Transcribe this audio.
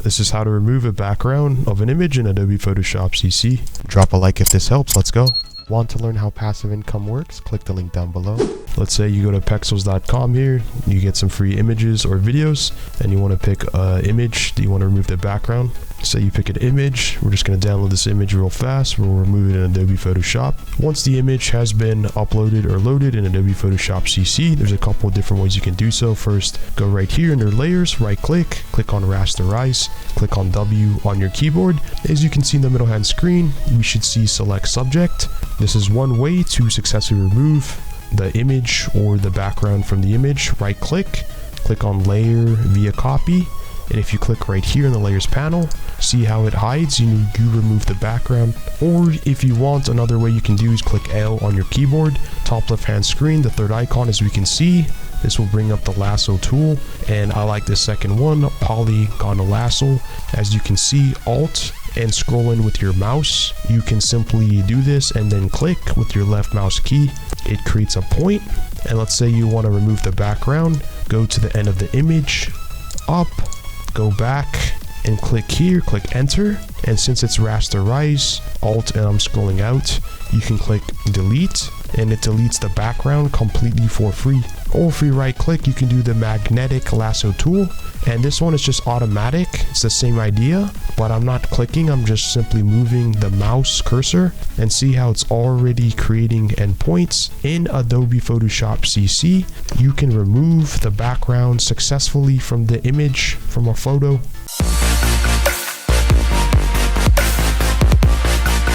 This is how to remove a background of an image in Adobe Photoshop CC. Drop a like if this helps. Let's go. Want to learn how passive income works? Click the link down below. Let's say you go to pexels.com here, you get some free images or videos, and you want to pick an image that you want to remove the background. Say you pick an image. We're just going to download this image real fast. We'll remove it in Adobe Photoshop. Once the image has been uploaded or loaded in Adobe Photoshop CC, there's a couple of different ways you can do so. First, go right here under layers, right click on rasterize, click on W on your keyboard. As you can see in the middle hand screen, we should see select subject. This is one way to successfully remove the image or the background from the image. Right click on layer via copy. And if you click right here in the layers panel, see how it hides, you remove the background. Or if you want, another way you can do is click L on your keyboard, top left hand screen, the third icon. As we can see, this will bring up the lasso tool, and I like the second one, polygonal lasso. As you can see, Alt and scroll in with your mouse. You can simply do this and then click with your left mouse key. It creates a point, and let's say you want to remove the background. Go to the end of the image, up, go back and click here, click enter, and since it's rasterize, Alt and I'm scrolling out, you can click delete and it deletes the background completely for free. Or if you right click, you can do the magnetic lasso tool, and this one is just automatic. It's the same idea, but I'm not clicking, I'm just simply moving the mouse cursor, and see how it's already creating endpoints. In Adobe Photoshop CC, you can remove the background successfully from the image from a photo.